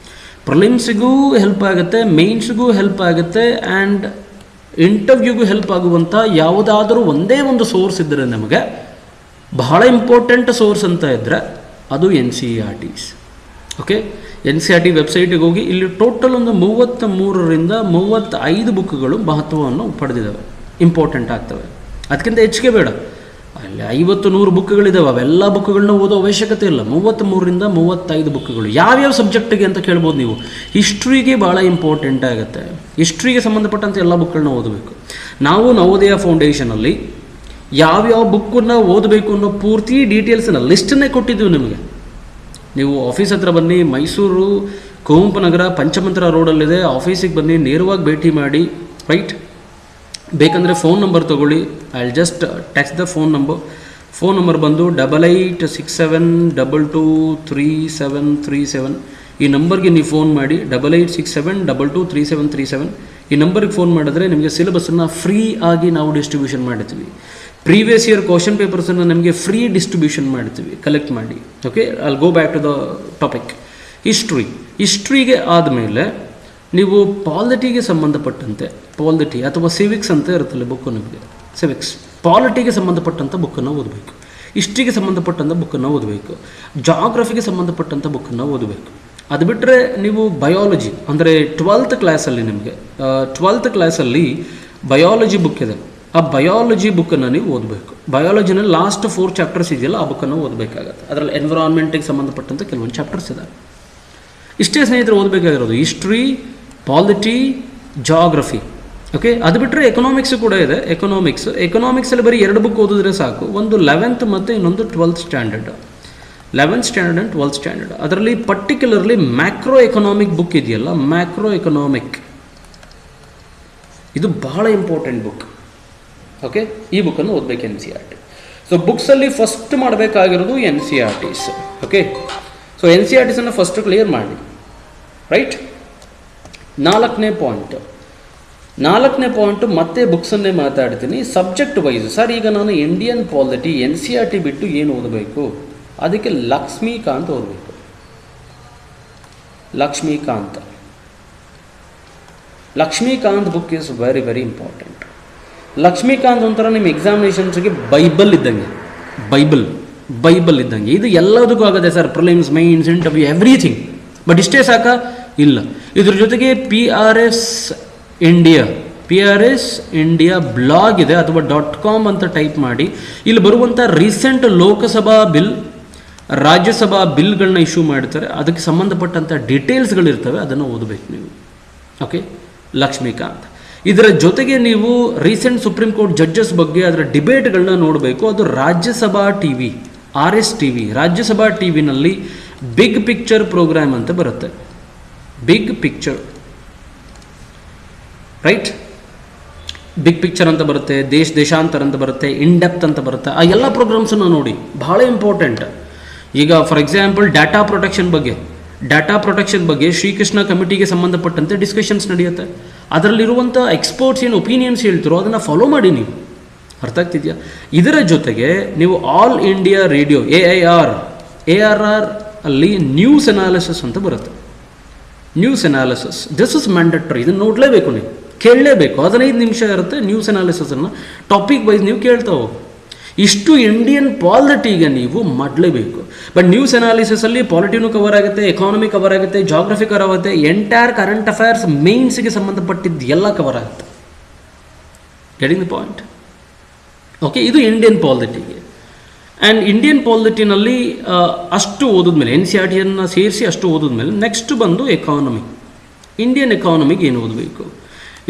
ಪ್ರಿಲಿಮ್ಸಿಗೂ ಹೆಲ್ಪ್ ಆಗುತ್ತೆ, ಮೇನ್ಸ್ಗೂ ಹೆಲ್ಪ್ ಆಗುತ್ತೆ, ಆ್ಯಂಡ್ ಇಂಟರ್ವ್ಯೂಗೂ ಹೆಲ್ಪ್ ಆಗುವಂಥ ಯಾವುದಾದ್ರೂ ಒಂದೇ ಒಂದು ಸೋರ್ಸ್ ಇದ್ದರೆ ನಮಗೆ ಬಹಳ ಇಂಪಾರ್ಟೆಂಟ್ ಸೋರ್ಸ್ ಅಂತ ಇದ್ದರೆ ಅದು NCERTs. ಓಕೆ, NCERT ವೆಬ್ಸೈಟಿಗೆ ಹೋಗಿ, ಇಲ್ಲಿ ಟೋಟಲ್ ಒಂದು 33ರಿಂದ 35 ಬುಕ್ಗಳು ಮಹತ್ವವನ್ನು ಪಡೆದಿದ್ದಾವೆ, ಇಂಪಾರ್ಟೆಂಟ್ ಆಗ್ತವೆ. ಅದಕ್ಕಿಂತ ಹೆಚ್ಚಿಗೆ ಬೇಡ, ಅಲ್ಲಿ 50-100 ಬುಕ್ಗಳಿದ್ದಾವೆ. ಅವೆಲ್ಲ ಬುಕ್ಗಳನ್ನ ಓದೋ ಅವಶ್ಯಕತೆ ಇಲ್ಲ. 33ರಿಂದ 35 ಬುಕ್ಗಳು. ಯಾವ್ಯಾವ ಸಬ್ಜೆಕ್ಟಿಗೆ ಅಂತ ಕೇಳ್ಬೋದು ನೀವು. ಹಿಸ್ಟ್ರಿಗೆ ಭಾಳ ಇಂಪಾರ್ಟೆಂಟ್ ಆಗುತ್ತೆ. ಹಿಸ್ಟ್ರಿಗೆ ಸಂಬಂಧಪಟ್ಟಂತೆ ಎಲ್ಲ ಬುಕ್ಗಳನ್ನ ಓದಬೇಕು. ನಾವು ನವೋದಯ ಫೌಂಡೇಶನಲ್ಲಿ ಯಾವ್ಯಾವ ಬುಕ್ಕನ್ನು ಓದಬೇಕು ಅನ್ನೋ ಪೂರ್ತಿ ಡೀಟೇಲ್ಸನ್ನ ಲಿಸ್ಟನ್ನೇ ಕೊಟ್ಟಿದ್ದೀವಿ ನಿಮಗೆ. ನೀವು ಆಫೀಸ್ ಹತ್ರ ಬನ್ನಿ, ಮೈಸೂರು ಕುವೆಂಪು ನಗರ ಪಂಚಮಂತ್ರ ರೋಡಲ್ಲಿದೆ, ಆಫೀಸಿಗೆ ಬನ್ನಿ, ನೇರವಾಗಿ ಭೇಟಿ ಮಾಡಿ, ರೈಟ್? ಬೇಕಂದರೆ ಫೋನ್ ನಂಬರ್ ತೊಗೊಳ್ಳಿ. I will just text the phone number ಬಂದು 8867223737. ಈ ನಂಬರ್ಗೆ ನೀವು ಫೋನ್ ಮಾಡಿ, 8867223737. ಈ ನಂಬರ್ಗೆ ಫೋನ್ ಮಾಡಿದ್ರೆ ನಿಮಗೆ ಸಿಲೆಬಸ್ಸನ್ನು ಫ್ರೀ ಆಗಿ ನಾವು ಡಿಸ್ಟ್ರಿಬ್ಯೂಷನ್ ಮಾಡ್ತೀವಿ. ಪ್ರೀವಿಯಸ್ ಇಯರ್ ಕ್ವಶನ್ ಪೇಪರ್ಸನ್ನು ನಿಮಗೆ ಫ್ರೀ ಡಿಸ್ಟ್ರಿಬ್ಯೂಷನ್ ಮಾಡ್ತೀವಿ, ಕಲೆಕ್ಟ್ ಮಾಡಿ. Okay, I go back to the topic. ಹಿಸ್ಟ್ರಿಗೆ ಆದಮೇಲೆ ನೀವು ಪಾಲಿಟಿಗೆ ಸಂಬಂಧಪಟ್ಟಂತೆ, ಪಾಲಿಟಿ ಅಥವಾ ಸಿವಿಕ್ಸ್ ಅಂತ ಇರುತ್ತಲ್ಲ ಬುಕ್ಕು, ನಿಮಗೆ ಸಿವಿಕ್ಸ್ ಪಾಲಿಟಿಗೆ ಸಂಬಂಧಪಟ್ಟಂಥ ಬುಕ್ಕನ್ನು ಓದಬೇಕು, ಹಿಸ್ಟ್ರಿಗೆ ಸಂಬಂಧಪಟ್ಟಂಥ ಬುಕ್ಕನ್ನು ಓದಬೇಕು, ಜಾಗ್ರಫಿಗೆ ಸಂಬಂಧಪಟ್ಟಂಥ ಬುಕ್ಕನ್ನು ಓದಬೇಕು. ಅದು ಬಿಟ್ಟರೆ ನೀವು ಬಯಾಲಜಿ ಅಂದರೆ 12th ಕ್ಲಾಸಲ್ಲಿ ನಿಮಗೆ 12th ಕ್ಲಾಸಲ್ಲಿ ಬಯಾಲಜಿ ಬುಕ್ ಇದೆ. ಆ ಬಯಾಲಜಿ ಬುಕ್ಕನ್ನು ನೀವು ಓದಬೇಕು. ಬಯಾಲಜಿನಲ್ಲಿ ಲಾಸ್ಟ್ 4 ಚಾಪ್ಟರ್ಸ್ ಇದೆಯಲ್ಲ, ಆ ಬುಕ್ಕನ್ನು ಓದಬೇಕಾಗತ್ತೆ. ಅದರಲ್ಲಿ ಎನ್ವಿರಾನ್ಮೆಂಟಿಗೆ ಸಂಬಂಧಪಟ್ಟಂಥ ಕೆಲವೊಂದು ಚಾಪ್ಟರ್ಸ್ ಇದೆ. ಇಷ್ಟೇ ಸ್ನೇಹಿತರು ಓದಬೇಕಾಗಿರೋದು, ಹಿಸ್ಟ್ರಿ, ಪಾಲಿಟಿ, ಜಾಗ್ರಫಿ. ಓಕೆ, ಅದು ಬಿಟ್ಟರೆ ಎಕನಾಮಿಕ್ಸು ಕೂಡ ಇದೆ. ಎಕನಾಮಿಕ್ಸಲ್ಲಿ ಬರೀ 2 ಬುಕ್ ಓದಿದ್ರೆ ಸಾಕು. ಒಂದು 11th ಮತ್ತು ಇನ್ನೊಂದು 12th standard. 11th standard and 12th standard. ಅದರಲ್ಲಿ ಪರ್ಟಿಕ್ಯುಲರ್ಲಿ ಮ್ಯಾಕ್ರೋ ಎಕನಾಮಿಕ್ ಬುಕ್ ಇದೆಯಲ್ಲ, ಮ್ಯಾಕ್ರೋ ಎಕನಾಮಿಕ್, ಇದು ಬಹಳ ಇಂಪಾರ್ಟೆಂಟ್ ಬುಕ್. ಓಕೆ, ಈ ಬುಕ್ಕನ್ನು ಓದಬೇಕು NCERT. ಸೊ ಬುಕ್ಸಲ್ಲಿ ಫಸ್ಟ್ ಮಾಡಬೇಕಾಗಿರೋದು NCERTs. ಓಕೆ, ಸೊ NCERTಸನ್ನು ಫಸ್ಟ್ ಕ್ಲಿಯರ್ ಮಾಡಿ, ರೈಟ್? 4ನೇ ಪಾಯಿಂಟು ಮತ್ತೆ ಬುಕ್ಸನ್ನೇ ಮಾತಾಡ್ತೀನಿ. ಸಬ್ಜೆಕ್ಟ್ ವೈಸ್ ಸರ್, ಈಗ ನಾನು ಇಂಡಿಯನ್ ಪಾಲಿಟಿ NCERT ಬಿಟ್ಟು ಏನು ಓದಬೇಕು? ಅದಕ್ಕೆ ಲಕ್ಷ್ಮೀಕಾಂತ್ ಓದಬೇಕು. Laxmikanth book is very very important. Laxmikanth ಒಂಥರ ನಿಮ್ಮ ಎಕ್ಸಾಮಿನೇಷನ್ಸ್ಗೆ ಬೈಬಲ್ ಇದ್ದಂಗೆ. ಇದು ಎಲ್ಲದಕ್ಕೂ ಆಗುತ್ತೆ sir, prelims, mains, interview, everything. But ಇಷ್ಟೇ ಸಾಕಾ? ಇಲ್ಲ. ಇದ್ರ ಜೊತೆಗೆ PRS ಇಂಡಿಯಾ ಬ್ಲಾಗ್ ಇದೆ, ಅಥವಾ .com ಅಂತ ಟೈಪ್ ಮಾಡಿ. ಇಲ್ಲಿ ಬರುವಂಥ ರೀಸೆಂಟ್ ಲೋಕಸಭಾ ಬಿಲ್, ರಾಜ್ಯಸಭಾ ಬಿಲ್ಗಳನ್ನ ಇಶ್ಯೂ ಮಾಡ್ತಾರೆ, ಅದಕ್ಕೆ ಸಂಬಂಧಪಟ್ಟಂಥ ಡೀಟೇಲ್ಸ್ಗಳಿರ್ತವೆ, ಅದನ್ನು ಓದಬೇಕು ನೀವು. ಓಕೆ, ಲಕ್ಷ್ಮೀಕಾಂತ್. ಇದರ ಜೊತೆಗೆ ನೀವು ರೀಸೆಂಟ್ ಸುಪ್ರೀಂ ಕೋರ್ಟ್ ಜಡ್ಜಸ್ ಬಗ್ಗೆ ಅದರ ಡಿಬೇಟ್ಗಳನ್ನ ನೋಡಬೇಕು. ಅದು Rajya Sabha TV, RS TV. Rajya Sabha TVನಲ್ಲಿ ಬಿಗ್ ಪಿಕ್ಚರ್ ಪ್ರೋಗ್ರಾಮ್ ಅಂತ ಬರುತ್ತೆ. Big picture, right? Big picture ಅಂತ ಬರುತ್ತೆ, ದೇಶಾಂತರ ಅಂತ ಬರುತ್ತೆ, ಇನ್ ಡೆಪ್ತ್ ಅಂತ ಬರುತ್ತೆ. ಆ ಎಲ್ಲ ಪ್ರೋಗ್ರಾಮ್ಸನ್ನು ನೋಡಿ, ಬಹಳ ಇಂಪಾರ್ಟೆಂಟ್. ಈಗ ಫಾರ್ ಎಕ್ಸಾಂಪಲ್ ಡಾಟಾ ಪ್ರೊಟೆಕ್ಷನ್ ಬಗ್ಗೆ, ಡಾಟಾ ಪ್ರೊಟೆಕ್ಷನ್ ಬಗ್ಗೆ ಶ್ರೀಕೃಷ್ಣ ಕಮಿಟಿಗೆ ಸಂಬಂಧಪಟ್ಟಂತೆ ಡಿಸ್ಕಷನ್ಸ್ ನಡೆಯುತ್ತೆ. ಅದರಲ್ಲಿರುವಂಥ ಎಕ್ಸ್ಪರ್ಟ್ಸ್ ಏನು ಒಪಿನಿಯನ್ಸ್ ಹೇಳ್ತಿರೋ ಅದನ್ನು ಫಾಲೋ ಮಾಡಿ ನೀವು. ಅರ್ಥ ಆಗ್ತಿದೆಯಾ? ಇದರ ಜೊತೆಗೆ ನೀವು ಆಲ್ ಇಂಡಿಯಾ ರೇಡಿಯೋ AIR ಅಲ್ಲಿ ನ್ಯೂಸ್ ಅನಾಲಿಸಿಸ್ ಅಂತ ಬರುತ್ತೆ. News analysis this is mandatory. ಇದನ್ನು ನೋಡಲೇಬೇಕು, ನೀವು ಕೇಳಲೇಬೇಕು. 15 ನಿಮಿಷ ಇರುತ್ತೆ ನ್ಯೂಸ್ ಅನಾಲಿಸಿಸನ್ನು, ಟಾಪಿಕ್ ವೈಸ್ ನೀವು ಕೇಳ್ತಾ ಹೋಗಿ. ಇಷ್ಟು ಇಂಡಿಯನ್ ಪಾಲಿಟಿಗೆ ನೀವು ಮಾಡಲೇಬೇಕು. ಬಟ್ ನ್ಯೂಸ್ ಅನಾಲಿಸಿಸಲ್ಲಿ ಪಾಲಿಟಿನೂ ಕವರ್ ಆಗುತ್ತೆ, ಎಕಾನಮಿ ಕವರ್ ಆಗುತ್ತೆ, ಜಾಗ್ರಫಿ ಕವರ್ ಆಗುತ್ತೆ, ಎಂಟೈರ್ ಕರೆಂಟ್ ಅಫೇರ್ಸ್ ಮೇನ್ಸ್ಗೆ ಸಂಬಂಧಪಟ್ಟಿದ್ದು ಎಲ್ಲ ಕವರ್ ಆಗುತ್ತೆ. Getting the point? ಓಕೆ, ಇದು ಇಂಡಿಯನ್ ಪಾಲಿಟಿಗೆ. ಆ್ಯಂಡ್ ಇಂಡಿಯನ್ ಪಾಲಿಟಿನಲ್ಲಿ ಅಷ್ಟು ಓದಿದ್ಮೇಲೆ NCERT ಸೇರಿಸಿ ಅಷ್ಟು ಓದಿದ್ಮೇಲೆ ನೆಕ್ಸ್ಟ್ ಬಂದು ಎಕಾನಮಿ. ಇಂಡಿಯನ್ ಎಕಾನಮಿಗೆ ಏನು ಓದಬೇಕು?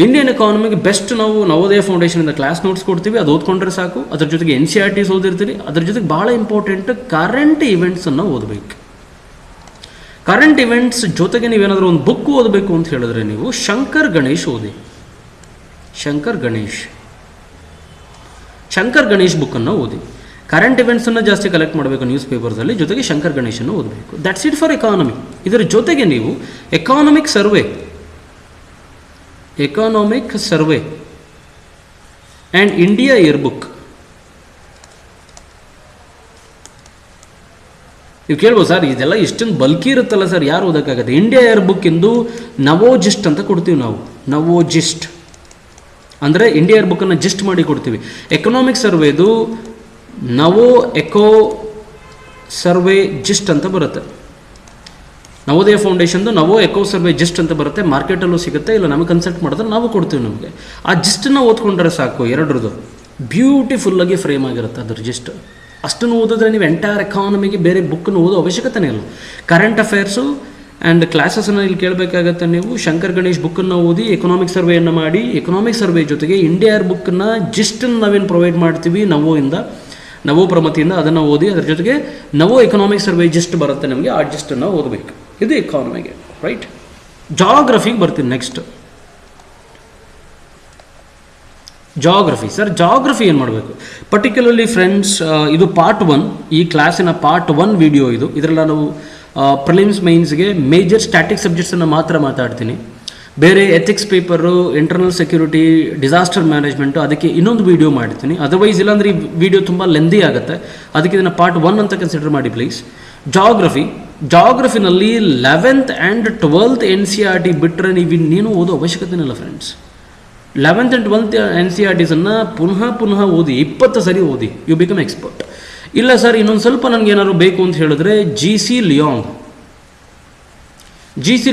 ಇಂಡಿಯನ್ ಎಕಾನಮಿಗೆ ಬೆಸ್ಟ್ ನಾವು ನವೋದಯ ಫೌಂಡೇಶನಿಂದ ಕ್ಲಾಸ್ ನೋಟ್ಸ್ ಕೊಡ್ತೀವಿ, ಅದು ಓದ್ಕೊಂಡ್ರೆ ಸಾಕು. ಅದ್ರ ಜೊತೆಗೆ NCERTs ಓದಿರ್ತೀರಿ. ಅದ್ರ ಜೊತೆಗೆ ಭಾಳ ಇಂಪಾರ್ಟೆಂಟ್ ಕರೆಂಟ್ ಇವೆಂಟ್ಸನ್ನು ಓದಬೇಕು. ಕರೆಂಟ್ ಇವೆಂಟ್ಸ್ ಜೊತೆಗೆ ನೀವೇನಾದರೂ ಒಂದು ಬುಕ್ ಓದಬೇಕು ಅಂತ ಹೇಳಿದ್ರೆ ನೀವು ಶಂಕರ್ ಗಣೇಶ್ ಓದಿ. ಶಂಕರ್ ಗಣೇಶ್ ಬುಕ್ಕನ್ನು ಓದಿ. ಕರೆಂಟ್ ಇವೆಂಟ್ಸನ್ನು ಜಾಸ್ತಿ ಕಲೆಕ್ಟ್ ಮಾಡಬೇಕು ನ್ಯೂಸ್ ಪೇಪರ್ಸಲ್ಲಿ, ಜೊತೆಗೆ ಶಂಕರ್ ಗಣೇಶನ್ನು ಓದಬೇಕು. That's it for economy. ಇದರ ಜೊತೆಗೆ ನೀವು economic survey and India year book. ನೀವು ಕೇಳ್ಬೋದು, ಸರ್ ಇದೆಲ್ಲ ಇಷ್ಟೊಂದು ಬಲ್ಕಿ ಇರುತ್ತಲ್ಲ ಸರ್, ಯಾರು ಓದೋಕ್ಕಾಗತ್ತೆ? ಇಂಡಿಯಾ ಇಯರ್ ಬುಕ್ ಎಂದು ನವೋಜಿಸ್ಟ್ ಅಂತ ಕೊಡ್ತೀವಿ ನಾವು. ನವೋಜಿಸ್ಟ್ ಅಂದರೆ ಇಂಡಿಯಾ ಇಯರ್ ಬುಕ್ಕನ್ನು ಜಿಸ್ಟ್ ಮಾಡಿ ಕೊಡ್ತೀವಿ. ಎಕನಾಮಿಕ್ ಸರ್ವೇದು ನವೋ ಎಕೋ ಸರ್ವೆ ಜಿಸ್ಟ್ ಅಂತ ಬರುತ್ತೆ. ನವೋದಯ ಫೌಂಡೇಶನ್ದು ನವೋ ಎಕೋ ಸರ್ವೆ ಜಿಸ್ಟ್ ಅಂತ ಬರುತ್ತೆ. ಮಾರ್ಕೆಟಲ್ಲೂ ಸಿಗುತ್ತೆ, ಇಲ್ಲ ನಮಗೆ ಕನ್ಸಲ್ಟ್ ಮಾಡಿದ್ರೆ ನಾವು ಕೊಡ್ತೀವಿ ನಿಮಗೆ. ಆ ಜಿಸ್ಟನ್ನು ಓದ್ಕೊಂಡ್ರೆ ಸಾಕು. ಎರಡರದು ಬ್ಯೂಟಿಫುಲ್ಲಾಗಿ ಫ್ರೇಮ್ ಆಗಿರುತ್ತೆ ಅದ್ರ ಜಿಸ್ಟ್. ಅಷ್ಟನ್ನು ಓದಿದ್ರೆ ನೀವು ಎಂಟೈರ್ ಎಕಾನಮಿಗೆ ಬೇರೆ ಬುಕ್ಕನ್ನು ಓದೋ ಅವಶ್ಯಕತೆನೇ ಇಲ್ಲ. ಕರೆಂಟ್ ಅಫೇರ್ಸು ಆ್ಯಂಡ್ ಕ್ಲಾಸಸ್ಸನ್ನು ಇಲ್ಲಿ ಕೇಳಬೇಕಾಗತ್ತೆ ನೀವು. ಶಂಕರ್ ಗಣೇಶ್ ಬುಕ್ಕನ್ನು ಓದಿ, ಎಕನಾಮಿಕ್ ಸರ್ವೆಯನ್ನು ಮಾಡಿ, ಎಕನಾಮಿಕ್ ಸರ್ವೆ ಜೊತೆಗೆ ಇಂಡಿಯಾ ಬುಕ್ಕನ್ನು ಜಿಸ್ಟನ್ನು ನಾವೇನು ಪ್ರೊವೈಡ್ ಮಾಡ್ತೀವಿ ನವೋ ಪ್ರಮತಿಯಿಂದ, ಅದನ್ನು ಓದಿ. ಅದರ ಜೊತೆಗೆ ನವೋ ಎಕನಾಮಿಕ್ ಸರ್ವೆ ಜಿಸ್ಟ್ ಬರುತ್ತೆ ನಮಗೆ, ಆ ಜಿಸ್ಟನ್ನು ಓದಬೇಕು. ಇದು ಎಕಾನಮಿಗೆ, ರೈಟ್? ಜಾಗ್ರಫಿಗೆ ಬರ್ತೀನಿ ನೆಕ್ಸ್ಟ್. ಜಾಗ್ರಫಿ. ಸರ್ ಜಾಗ್ರಫಿ ಏನು ಮಾಡಬೇಕು? ಪರ್ಟಿಕ್ಯುಲರ್ಲಿ ಫ್ರೆಂಡ್ಸ್, ಇದು ಪಾರ್ಟ್ 1, ಈ ಕ್ಲಾಸಿನ ಪಾರ್ಟ್ 1 ವಿಡಿಯೋ ಇದು. ಇದರಲ್ಲಿ ನಾವು ಪ್ರಿಲಿಮ್ಸ್ ಮೈನ್ಸ್ಗೆ ಮೇಜರ್ ಸ್ಟ್ಯಾಟಿಕ್ ಸಬ್ಜೆಕ್ಟ್ಸನ್ನು ಮಾತ್ರ ಮಾತಾಡ್ತೀನಿ. ಬೇರೆ ethics paper, internal security, disaster management, ಅದಕ್ಕೆ ಇನ್ನೊಂದು ವೀಡಿಯೋ ಮಾಡ್ತೀನಿ. ಅದರ್ವೈಸ್ ಇಲ್ಲಾಂದರೆ ಈ ವಿಡಿಯೋ ತುಂಬ ಲೆಂದಿ ಆಗುತ್ತೆ. ಅದಕ್ಕೆ ಇದನ್ನು ಪಾರ್ಟ್ 1 ಅಂತ ಕನ್ಸಿಡರ್ ಮಾಡಿ please. ಜಾಗ್ರಫಿನಲ್ಲಿ 11th and 12th NCERT ಬಿಟ್ಟರೆ ನೀವು ಇನ್ನೇನು ಓದೋ ಅವಶ್ಯಕತೆನೇ ಇಲ್ಲ ಫ್ರೆಂಡ್ಸ್. 11th ಆ್ಯಂಡ್ 12th NCERTಸನ್ನು ಪುನಃ ಓದಿ, 20 ಸರಿ ಓದಿ, ಯು ಬಿಕಮ್ ಎಕ್ಸ್ಪರ್ಟ್. ಇಲ್ಲ ಸರ್ ಇನ್ನೊಂದು ಸ್ವಲ್ಪ ನನಗೇನಾದ್ರು ಬೇಕು ಅಂತ ಹೇಳಿದ್ರೆ GC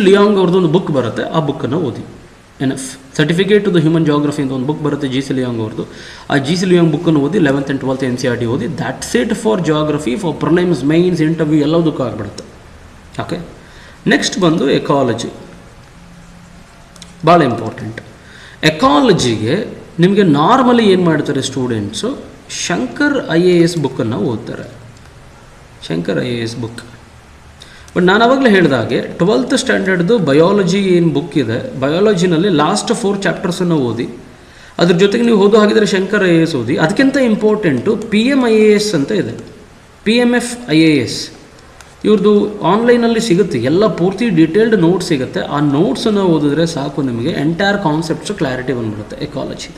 ಲಿಯಾಂಗ್ ಅವ್ರದ್ದು ಒಂದು ಬುಕ್ ಬರುತ್ತೆ, ಆ ಬುಕ್ಕನ್ನು ಓದಿ. NF certificate to the human geography ಅಂತ ಒಂದು ಬುಕ್ ಬರುತ್ತೆ GC ಲಿಯಾಂಗ್ ಅವ್ರದ್ದು. ಆ GC ಲಿಯಾಂಗ್ ಬುಕ್ಕನ್ನು ಓದಿ, 11th ಆ್ಯಂಡ್ 12th NCERT ಓದಿ. That's it for geography. For prelims, mains, interview ಎಲ್ಲದಕ್ಕೂ ಆಗಿಬಿಡುತ್ತೆ. ಓಕೆ, ನೆಕ್ಸ್ಟ್ ಬಂದು ಎಕಾಲಜಿ. ಭಾಳ ಇಂಪಾರ್ಟೆಂಟ್. ಎಕಾಲಜಿಗೆ ನಿಮಗೆ ನಾರ್ಮಲಿ ಏನು ಮಾಡ್ತಾರೆ ಸ್ಟೂಡೆಂಟ್ಸು, ಶಂಕರ್ IAS ಬುಕ್ಕನ್ನು ಓದ್ತಾರೆ. Shankar IAS book. ಬಟ್ ನಾನು ಆವಾಗಲೇ ಹೇಳಿದಾಗೆ 12th ಸ್ಟ್ಯಾಂಡರ್ಡ್ದು ಬಯಾಲಜಿ ಏನು ಬುಕ್ ಇದೆ, ಬಯಾಲಜಿನಲ್ಲಿ ಲಾಸ್ಟ್ 4 ಚಾಪ್ಟರ್ಸನ್ನು ಓದಿ. ಅದ್ರ ಜೊತೆಗೆ ನೀವು ಓದೋ ಹಾಗಿದ್ರೆ ಶಂಕರ್ IAS ಓದಿ. ಅದಕ್ಕಿಂತ ಇಂಪಾರ್ಟೆಂಟು PM IAS ಅಂತ ಇದೆ, PMF IAS. ಇವ್ರದ್ದು ಆನ್ಲೈನಲ್ಲಿ ಸಿಗುತ್ತೆ, ಎಲ್ಲ ಪೂರ್ತಿ ಡೀಟೇಲ್ಡ್ ನೋಟ್ಸ್ ಸಿಗುತ್ತೆ. ಆ ನೋಟ್ಸನ್ನು ಓದಿದ್ರೆ ಸಾಕು, ನಿಮಗೆ ಎಂಟೈರ್ ಕಾನ್ಸೆಪ್ಟ್ಸು ಕ್ಲಾರಿಟಿ ಬಂದ್ಬಿಡುತ್ತೆ ಎಕಾಲಜಿ.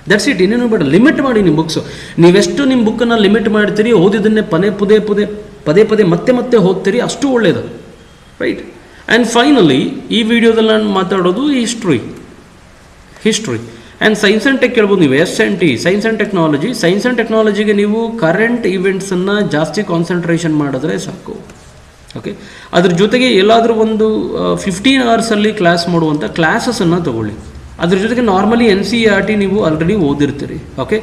That's it. ಇನ್ನೇನು ಬೇಡ. ಲಿಮಿಟ್ ಮಾಡಿ ನಿಮ್ಮ ಬುಕ್ಸು. ನೀವೆಷ್ಟು ನಿಮ್ಮ ಬುಕ್ಕನ್ನು ಲಿಮಿಟ್ ಮಾಡ್ತೀರಿ, ಓದಿದ್ದನ್ನೇ ಪದೇ ಪದೇ ಮತ್ತೆ ಓದ್ತೀರಿ, ಅಷ್ಟು ಒಳ್ಳೆಯದು, ರೈಟ್? ಆ್ಯಂಡ್ ಫೈನಲಿ ಈ ವಿಡಿಯೋದಲ್ಲಿ ನಾನು ಮಾತಾಡೋದು history and science and tech ಕೇಳ್ಬೋದು ನೀವು. SNT science and technology. Science and ಟೆಕ್ನಾಲಜಿಗೆ ನೀವು ಕರೆಂಟ್ ಇವೆಂಟ್ಸನ್ನು ಜಾಸ್ತಿ ಕಾನ್ಸಂಟ್ರೇಷನ್ ಮಾಡಿದ್ರೆ ಸಾಕು. ಓಕೆ, ಅದ್ರ ಜೊತೆಗೆ ಎಲ್ಲಾದರೂ ಒಂದು 15 ಅವರ್ಸಲ್ಲಿ ಕ್ಲಾಸ್ ಮಾಡುವಂಥ ಕ್ಲಾಸಸನ್ನು ತೊಗೊಳ್ಳಿ. ಅದ್ರ ಜೊತೆಗೆ ನಾರ್ಮಲಿ NCERT ನೀವು ಆಲ್ರೆಡಿ ಓದಿರ್ತೀರಿ. ಓಕೆ,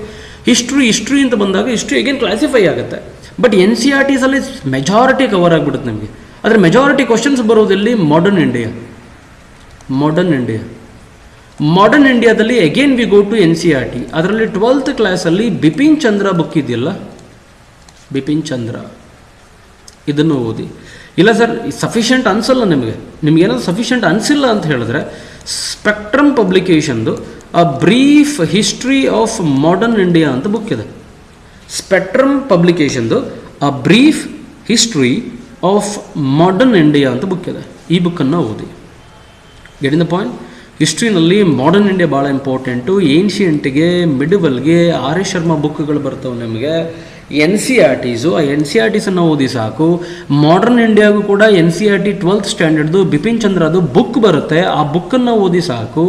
ಹಿಸ್ಟ್ರಿ ಅಂತ ಬಂದಾಗ ಹಿಸ್ಟ್ರಿ ಅಗೇನ್ ಕ್ಲಾಸಿಫೈ ಆಗುತ್ತೆ. ಬಟ್ NCERTಸಲ್ಲಿ ಮೆಜಾರಿಟಿ ಕವರ್ ಆಗಿಬಿಡುತ್ತೆ ನಮಗೆ. ಆದರೆ ಮೆಜಾರಿಟಿ ಕ್ವಶನ್ಸ್ ಬರೋದಲ್ಲಿ ಮಾಡರ್ನ್ ಇಂಡಿಯಾದಲ್ಲಿ again we go to NCERT. ಅದರಲ್ಲಿ 12th ಕ್ಲಾಸಲ್ಲಿ ಬಿಪಿನ್ ಚಂದ್ರ ಬುಕ್ ಇದೆಯಲ್ಲ, ಬಿಪಿನ್ ಚಂದ್ರ, ಇದನ್ನು ಓದಿ. ಇಲ್ಲ ಸರ್ ಸಫಿಷಿಯೆಂಟ್ ಅನಿಸಲ್ಲ ನಿಮಗೇನಾದ್ರು ಸಫಿಷಿಯೆಂಟ್ ಅನಿಸಿಲ್ಲ ಅಂತ ಹೇಳಿದ್ರೆ ಸ್ಪೆಕ್ಟ್ರಮ್ ಪಬ್ಲಿಕೇಶನ್ದು a brief history of modern India ಅಂತ ಬುಕ್ ಇದೆ. ಸ್ಪೆಕ್ಟ್ರಮ್ ಪಬ್ಲಿಕೇಶನ್ದು a brief history of modern India ಅಂತ ಬುಕ್ ಇದೆ. ಈ ಬುಕ್ಕನ್ನು ಓದಿ. Get in the point. ಹಿಸ್ಟ್ರಿನಲ್ಲಿ ಮಾಡರ್ನ್ ಇಂಡಿಯಾ ಭಾಳ ಇಂಪಾರ್ಟೆಂಟು. ಏನ್ಷಿಯಂಟಿಗೆ, ಮಿಡಿವಲ್ಗೆ ಆರ್ ಎಸ್ ಶರ್ಮಾ ಬುಕ್ಗಳು ಬರ್ತವೆ ನಿಮಗೆ. ಎನ್ ಸಿ ಆರ್ ಟೀಸು, ಆ ಎನ್ ಸಿ ಆರ್ ಟೀಸನ್ನು ಓದಿ ಸಾಕು. ಮಾಡರ್ನ್ ಇಂಡಿಯಾಗೂ ಕೂಡ N C R T 12th ಸ್ಟ್ಯಾಂಡರ್ಡ್ದು ಬಿಪಿನ್ ಚಂದ್ರದು ಬುಕ್ ಬರುತ್ತೆ, ಆ ಬುಕ್ಕನ್ನು ಓದಿ ಸಾಕು.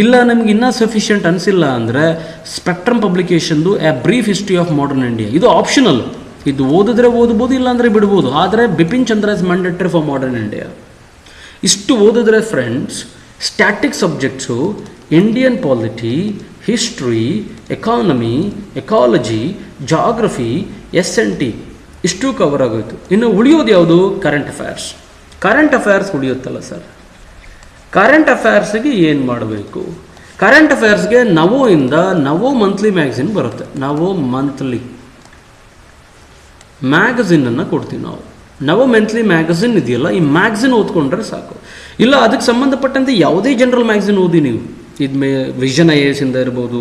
ಇಲ್ಲ ನಮ್ಗೆ ಇನ್ನೂ ಸಫಿಷಿಯೆಂಟ್ ಅನಿಸಿಲ್ಲ ಅಂದರೆ ಸ್ಪೆಕ್ಟ್ರಮ್ ಪಬ್ಲಿಕೇಶನ್ದು a brief history of modern India, ಇದು ಆಪ್ಷನಲ್. ಇದು ಓದಿದ್ರೆ ಓದ್ಬೋದು, ಇಲ್ಲಾಂದರೆ ಬಿಡ್ಬೋದು. ಆದರೆ Bipin Chandra is mandatory for modern India. ಇಷ್ಟು ಓದಿದ್ರೆ friends, static subjects, Indian polity, history, economy, ecology, geography, SNT ಇಷ್ಟು ಕವರ್ ಆಗೋಯ್ತು. ಇನ್ನು ಉಳಿಯೋದು ಯಾವುದು? Current affairs. ಕರೆಂಟ್ ಅಫೇರ್ಸ್ ಉಳಿಯುತ್ತಲ್ಲ ಸರ್, ಕರೆಂಟ್ ಅಫೇರ್ಸ್ಗೆ ಏನು ಮಾಡಬೇಕು? ಕರೆಂಟ್ ಅಫೇರ್ಸ್ಗೆ ನವೋ ಮಂತ್ಲಿ ಮ್ಯಾಗಝಿನ್ ಬರುತ್ತೆ. ನವೋ ಮಂತ್ಲಿ ಮ್ಯಾಗಝಿನನ್ನು ಕೊಡ್ತೀವಿ ನಾವು. ನವೋ ಮಂತ್ಲಿ ಮ್ಯಾಗಝಿನ್ ಇದೆಯಲ್ಲ, ಈ ಮ್ಯಾಗಝಿನ್ ಓದ್ಕೊಂಡ್ರೆ ಸಾಕು. ಇಲ್ಲ ಅದಕ್ಕೆ ಸಂಬಂಧಪಟ್ಟಂತೆ ಯಾವುದೇ ಜನರಲ್ ಮ್ಯಾಗಝಿನ್ ಓದಿ ನೀವು. ಇದ್ಮೇ ವಿಷನ್ IAS ಇಂದ ಇರ್ಬೋದು,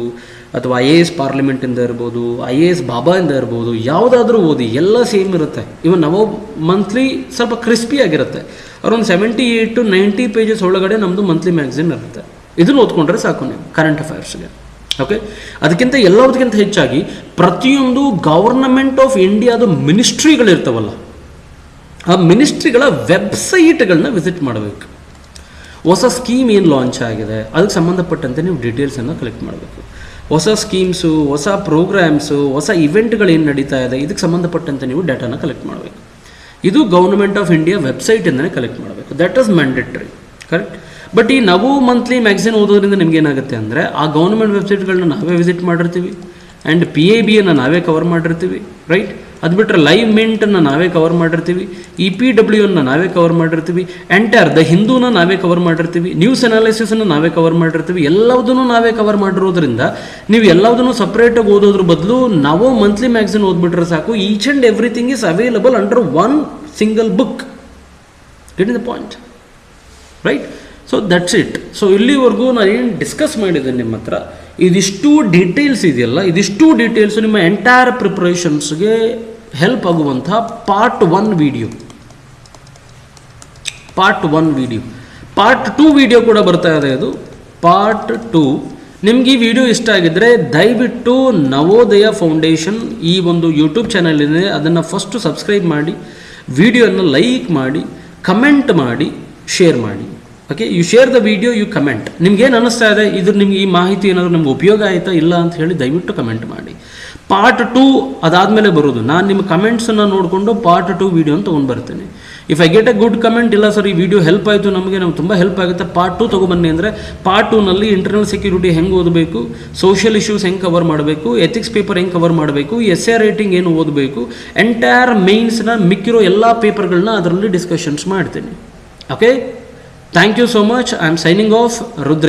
ಅಥವಾ IAS ಪಾರ್ಲಿಮೆಂಟಿಂದ ಇರ್ಬೋದು, IAS ಬಾಬಾ ಇಂದ ಇರ್ಬೋದು, ಯಾವುದಾದ್ರೂ ಓದಿ, ಎಲ್ಲ ಸೇಮ್ ಇರುತ್ತೆ. ಇವನ್ ನವೋ ಮಂತ್ಲಿ ಸ್ವಲ್ಪ ಕ್ರಿಸ್ಪಿ ಆಗಿರುತ್ತೆ. ಅರೌಂಡ್ 78 to 90 ಪೇಜಸ್ ಒಳಗಡೆ ನಮ್ಮದು ಮಂತ್ಲಿ ಮ್ಯಾಗಝಿನ್ ಇರುತ್ತೆ. ಇದನ್ನು ಓದ್ಕೊಂಡ್ರೆ ಸಾಕು ನೀವು ಕರೆಂಟ್ ಅಫೇರ್ಸ್ಗೆ. ಓಕೆ, ಅದಕ್ಕಿಂತ ಎಲ್ಲದಕ್ಕಿಂತ ಹೆಚ್ಚಾಗಿ ಪ್ರತಿಯೊಂದು ಗವರ್ನಮೆಂಟ್ ಆಫ್ ಇಂಡಿಯಾದ ಮಿನಿಸ್ಟ್ರಿಗಳಿರ್ತಾವಲ್ಲ, ಆ ಮಿನಿಸ್ಟ್ರಿಗಳ ವೆಬ್ಸೈಟ್ಗಳನ್ನ ವಿಸಿಟ್ ಮಾಡಬೇಕು. ಹೊಸ ಸ್ಕೀಮ್ ಏನು ಲಾಂಚ್ ಆಗಿದೆ ಅದಕ್ಕೆ ಸಂಬಂಧಪಟ್ಟಂತೆ ನೀವು ಡೀಟೇಲ್ಸನ್ನು ಕಲೆಕ್ಟ್ ಮಾಡಬೇಕು. ಹೊಸ ಸ್ಕೀಮ್ಸು, ಹೊಸ ಪ್ರೋಗ್ರಾಮ್ಸು, ಹೊಸ ಇವೆಂಟ್ಗಳು ಏನು ನಡೀತಾ ಇದೆ ಇದಕ್ಕೆ ಸಂಬಂಧಪಟ್ಟಂತೆ ನೀವು ಡೇಟಾನ ಕಲೆಕ್ಟ್ ಮಾಡಬೇಕು. ಇದು ಗೌರ್ಮೆಂಟ್ ಆಫ್ ಇಂಡಿಯಾ ವೆಬ್ಸೈಟಿಂದನೇ ಕಲೆಕ್ಟ್ ಮಾಡಬೇಕು. That is mandatory, correct. But ಈ ನವೋ ಮಂತ್ಲಿ ಮ್ಯಾಗಝಿನ್ ಓದೋದ್ರಿಂದ ನಿಮ್ಗೆ ಏನಾಗುತ್ತೆ ಅಂದರೆ, ಆ ಗೌರ್ಮೆಂಟ್ ವೆಬ್ಸೈಟ್ಗಳನ್ನ ನಾವೇ ವಿಸಿಟ್ ಮಾಡಿರ್ತೀವಿ, ಆ್ಯಂಡ್ PIBಯನ್ನು ನಾವೇ ಕವರ್ ಮಾಡಿರ್ತೀವಿ, ರೈಟ್. ಅದು ಬಿಟ್ಟರೆ ಲೈವ್ ಮಿಂಟನ್ನು ನಾವೇ ಕವರ್ ಮಾಡಿರ್ತೀವಿ, EPW ನಾವೇ ಕವರ್ ಮಾಡಿರ್ತೀವಿ, ಎಂಟೈರ್ ದ ಹಿಂದೂನ ನಾವೇ ಕವರ್ ಮಾಡಿರ್ತೀವಿ, ನ್ಯೂಸ್ ಅನಾಲಿಸಿಸನ್ನು ನಾವೇ ಕವರ್ ಮಾಡಿರ್ತೀವಿ. ಎಲ್ಲದನ್ನು ನಾವೇ ಕವರ್ ಮಾಡಿರೋದ್ರಿಂದ ನೀವು ಎಲ್ಲದನ್ನು ಸಪ್ರೇಟಾಗಿ ಓದೋದ್ರ ಬದಲು ನವೋ ಮಂತ್ಲಿ ಮ್ಯಾಗಝಿನ್ ಓದ್ಬಿಟ್ರೆ ಸಾಕು. Each and everything is available under one single book. Get in the point, right. So that's it. So ಇಲ್ಲಿವರೆಗೂ ನಾನು ಏನು ಡಿಸ್ಕಸ್ ಮಾಡಿದ್ದೇನೆ ನಿಮ್ಮ ಹತ್ರ, ಇದಿಷ್ಟು ಡೀಟೇಲ್ಸ್ ಇದೆಯಲ್ಲ, ಇದಿಷ್ಟು ಡೀಟೇಲ್ಸು ನಿಮ್ಮ ಎಂಟೈರ್ ಪ್ರಿಪ್ರೇಷನ್ಸ್ಗೆ ಹೆಲ್ಪ್ ಆಗುವಂಥ ಪಾರ್ಟ್ 1 ವಿಡಿಯೋ. ಪಾರ್ಟ್ 2 ವಿಡಿಯೋ ಕೂಡ ಬರ್ತಾ ಇದೆ. ಅದು ಪಾರ್ಟ್ 2. ನಿಮ್ಗೆ ಈ ವಿಡಿಯೋ ಇಷ್ಟ ಆಗಿದ್ದರೆ ದಯವಿಟ್ಟು ನವೋದಯ ಫೌಂಡೇಶನ್ ಈ ಒಂದು ಯೂಟ್ಯೂಬ್ ಚಾನಲ್ ಇದೆ, ಅದನ್ನು ಫಸ್ಟು ಸಬ್ಸ್ಕ್ರೈಬ್ ಮಾಡಿ, ವಿಡಿಯೋನ ಲೈಕ್ ಮಾಡಿ, ಕಮೆಂಟ್ ಮಾಡಿ, ಶೇರ್ ಮಾಡಿ. Okay, you share the video, you comment. ನಿಮ್ಗೇನು ಅನ್ನಿಸ್ತಾ ಇದೆ, ಇದ್ರ ನಿಮ್ಗೆ ಈ ಮಾಹಿತಿ ಏನಾದರೂ ನಿಮ್ಗೆ ಉಪಯೋಗ ಆಯಿತಾ ಇಲ್ಲ ಅಂತ ಹೇಳಿ ದಯವಿಟ್ಟು ಕಮೆಂಟ್ ಮಾಡಿ. ಪಾರ್ಟ್ 2 ಅದಾದಮೇಲೆ ಬರೋದು. ನಾನು ನಿಮ್ಮ ಕಮೆಂಟ್ಸನ್ನು ನೋಡಿಕೊಂಡು ಪಾರ್ಟ್ 2 ವಿಡಿಯೋ ತೊಗೊಂಡು ಬರ್ತೇನೆ. If I get A good comment, ಇಲ್ಲ ಸರ್ ಈ ವಿಡಿಯೋ ಹೆಲ್ಪ್ ಆಯಿತು, ನಮಗೆ ತುಂಬ ಹೆಲ್ಪ್ ಆಗುತ್ತೆ, ಪಾರ್ಟ್ 2 ತೊಗೊಬನ್ನಿ ಅಂದರೆ, ಪಾರ್ಟ್ 2ನಲ್ಲಿ ಇಂಟರ್ನಲ್ ಸೆಕ್ಯೂರಿಟಿ ಹೆಂಗೆ ಓದಬೇಕು, ಸೋಷಿಯಲ್ ಇಶ್ಯೂಸ್ ಹೆಂಗೆ ಕವರ್ ಮಾಡಬೇಕು, ಎಥಿಕ್ಸ್ ಪೇಪರ್ ಹೆಂಗೆ ಕವರ್ ಮಾಡಬೇಕು, SI ರೈಟಿಂಗ್ ಏನು ಓದಬೇಕು, ಎಂಟೈರ್ ಮೇನ್ಸ್ನ ಮಿಕ್ಕಿರೋ ಎಲ್ಲ ಪೇಪರ್ಗಳನ್ನ ಅದರಲ್ಲಿ ಡಿಸ್ಕಷನ್ಸ್ ಮಾಡ್ತೀನಿ. Okay, thank you so much. I am signing off. Rudra.